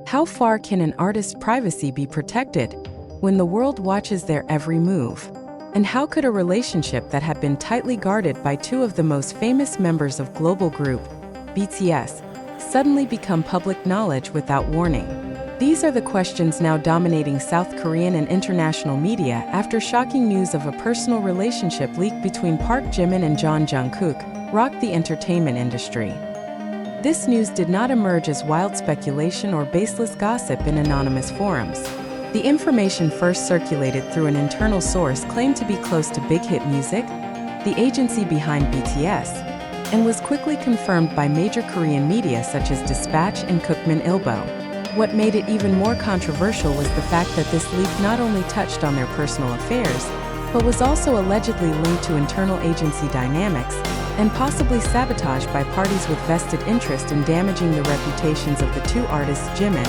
How far can an artist's privacy be protected when the world watches their every move? And how could a relationship that had been tightly guarded by two of the most famous members of global group, BTS, suddenly become public knowledge without warning? These are the questions now dominating South Korean and international media after shocking news of a personal relationship leak between Park Jimin and Jungkook rocked the entertainment industry. This news did not emerge as wild speculation or baseless gossip in anonymous forums. The information first circulated through an internal source claimed to be close to Big Hit Music, the agency behind BTS, and was quickly confirmed by major Korean media such as Dispatch and Kookmin Ilbo. What made it even more controversial was the fact that this leak not only touched on their personal affairs, but was also allegedly linked to internal agency dynamics and possibly sabotaged by parties with vested interest in damaging the reputations of the two artists. Jimin,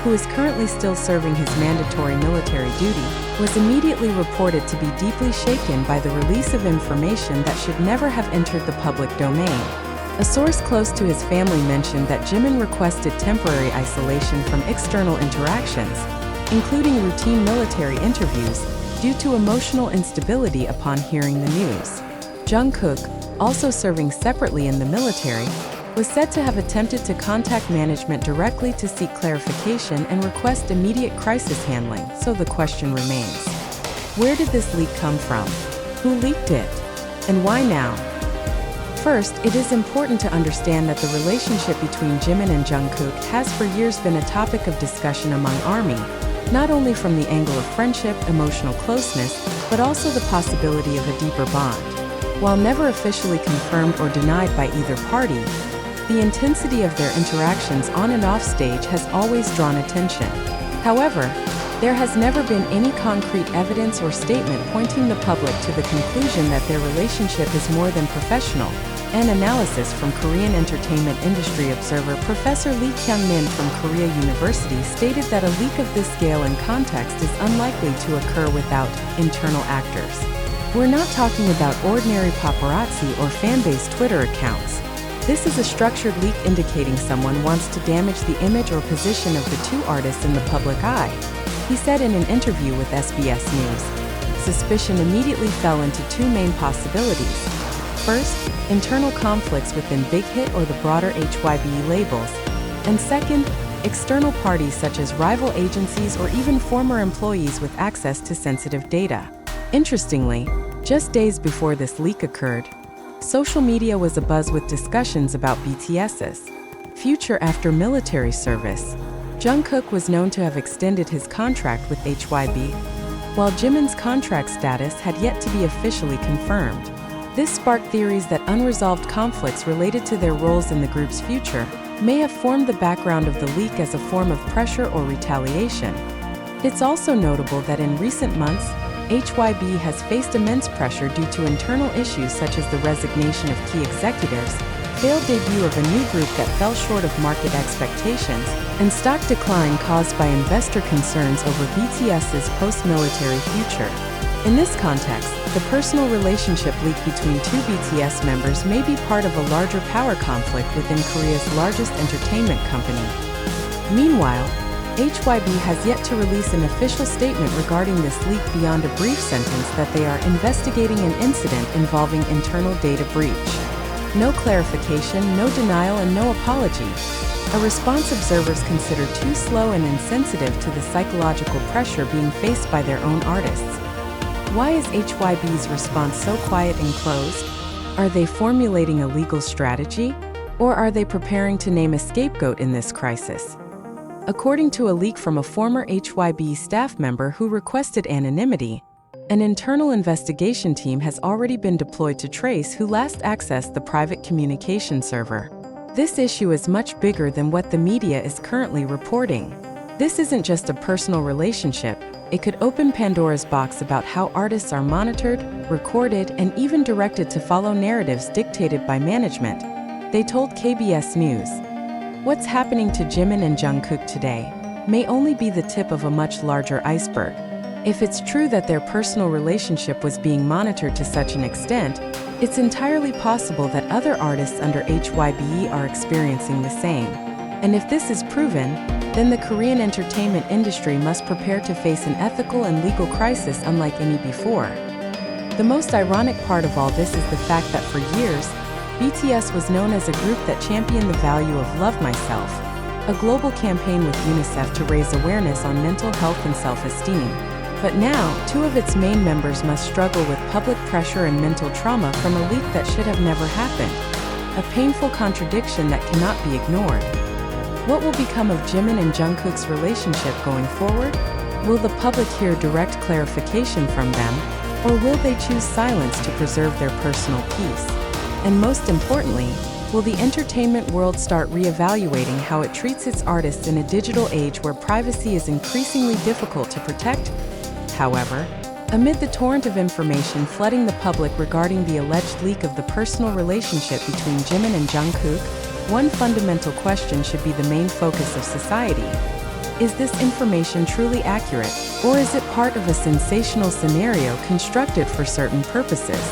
who is currently still serving his mandatory military duty, was immediately reported to be deeply shaken by the release of information that should never have entered the public domain. A source close to his family mentioned that Jimin requested temporary isolation from external interactions, including routine military interviews, due to emotional instability upon hearing the news. Jungkook, also serving separately in the military, was said to have attempted to contact management directly to seek clarification and request immediate crisis handling, so the question remains: where did this leak come from? Who leaked it? And why now? First, it is important to understand that the relationship between Jimin and Jungkook has for years been a topic of discussion among ARMY, not only from the angle of friendship, emotional closeness, but also the possibility of a deeper bond. While never officially confirmed or denied by either party, the intensity of their interactions on and off stage has always drawn attention. However, there has never been any concrete evidence or statement pointing the public to the conclusion that their relationship is more than professional. An analysis from Korean entertainment industry observer Professor Lee Kyung-min from Korea University stated that a leak of this scale and context is unlikely to occur without internal actors. We're not talking about ordinary paparazzi or fan-based Twitter accounts. This is a structured leak indicating someone wants to damage the image or position of the two artists in the public eye, he said in an interview with SBS News. Suspicion immediately fell into two main possibilities. First, internal conflicts within Big Hit or the broader HYBE labels. And second, external parties such as rival agencies or even former employees with access to sensitive data. Interestingly, just days before this leak occurred, social media was abuzz with discussions about BTS's future after military service. Jungkook was known to have extended his contract with HYBE, while Jimin's contract status had yet to be officially confirmed. This sparked theories that unresolved conflicts related to their roles in the group's future may have formed the background of the leak as a form of pressure or retaliation. It's also notable that in recent months, HYBE has faced immense pressure due to internal issues such as the resignation of key executives, failed debut of a new group that fell short of market expectations, and stock decline caused by investor concerns over BTS's post-military future. In this context, the personal relationship leak between two BTS members may be part of a larger power conflict within Korea's largest entertainment company. Meanwhile, HYBE has yet to release an official statement regarding this leak beyond a brief sentence that they are investigating an incident involving internal data breach. No clarification, no denial, and no apology. A response observers consider too slow and insensitive to the psychological pressure being faced by their own artists. Why is HYBE's response so quiet and closed? Are they formulating a legal strategy? Or are they preparing to name a scapegoat in this crisis? According to a leak from a former HYBE staff member who requested anonymity, an internal investigation team has already been deployed to trace who last accessed the private communication server. This issue is much bigger than what the media is currently reporting. This isn't just a personal relationship. It could open Pandora's box about how artists are monitored, recorded, and even directed to follow narratives dictated by management, they told KBS News. What's happening to Jimin and Jungkook today may only be the tip of a much larger iceberg. If it's true that their personal relationship was being monitored to such an extent, it's entirely possible that other artists under HYBE are experiencing the same. And if this is proven, then the Korean entertainment industry must prepare to face an ethical and legal crisis unlike any before. The most ironic part of all this is the fact that for years, BTS was known as a group that championed the value of Love Myself, a global campaign with UNICEF to raise awareness on mental health and self-esteem. But now, two of its main members must struggle with public pressure and mental trauma from a leak that should have never happened. A painful contradiction that cannot be ignored. What will become of Jimin and Jungkook's relationship going forward? Will the public hear direct clarification from them, or will they choose silence to preserve their personal peace? And most importantly, will the entertainment world start reevaluating how it treats its artists in a digital age where privacy is increasingly difficult to protect? However, amid the torrent of information flooding the public regarding the alleged leak of the personal relationship between Jimin and Jungkook, one fundamental question should be the main focus of society. Is this information truly accurate, or is it part of a sensational scenario constructed for certain purposes?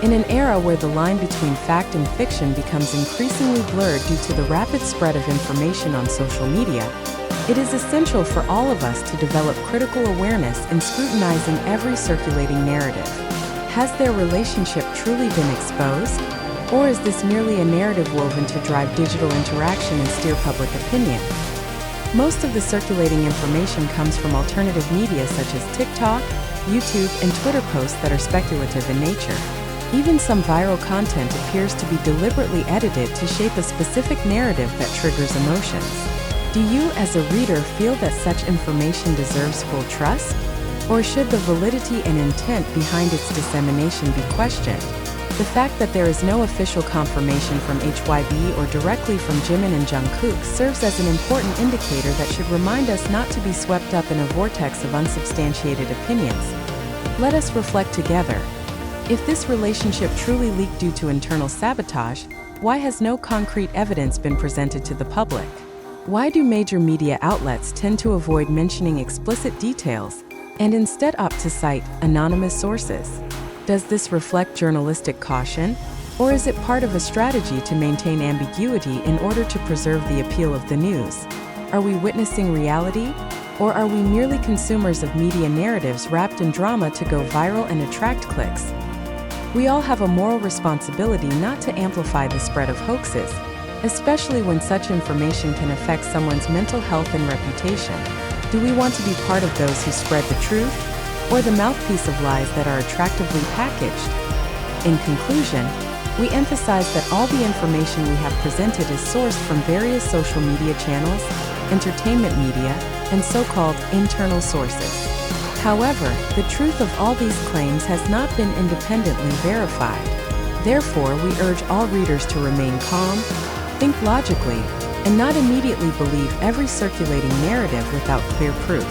In an era where the line between fact and fiction becomes increasingly blurred due to the rapid spread of information on social media, it is essential for all of us to develop critical awareness in scrutinizing every circulating narrative. Has their relationship truly been exposed? Or is this merely a narrative woven to drive digital interaction and steer public opinion? Most of the circulating information comes from alternative media such as TikTok, YouTube, and Twitter posts that are speculative in nature. Even some viral content appears to be deliberately edited to shape a specific narrative that triggers emotions. Do you, as a reader, feel that such information deserves full trust? Or should the validity and intent behind its dissemination be questioned? The fact that there is no official confirmation from HYB or directly from Jimin and Jungkook serves as an important indicator that should remind us not to be swept up in a vortex of unsubstantiated opinions. Let us reflect together. If this relationship truly leaked due to internal sabotage, why has no concrete evidence been presented to the public? Why do major media outlets tend to avoid mentioning explicit details and instead opt to cite anonymous sources? Does this reflect journalistic caution, or is it part of a strategy to maintain ambiguity in order to preserve the appeal of the news? Are we witnessing reality, or are we merely consumers of media narratives wrapped in drama to go viral and attract clicks? We all have a moral responsibility not to amplify the spread of hoaxes, especially when such information can affect someone's mental health and reputation. Do we want to be part of those who spread the truth, or the mouthpiece of lies that are attractively packaged? In conclusion, we emphasize that all the information we have presented is sourced from various social media channels, entertainment media, and so-called internal sources. However, the truth of all these claims has not been independently verified. Therefore, we urge all readers to remain calm, think logically, and not immediately believe every circulating narrative without clear proof.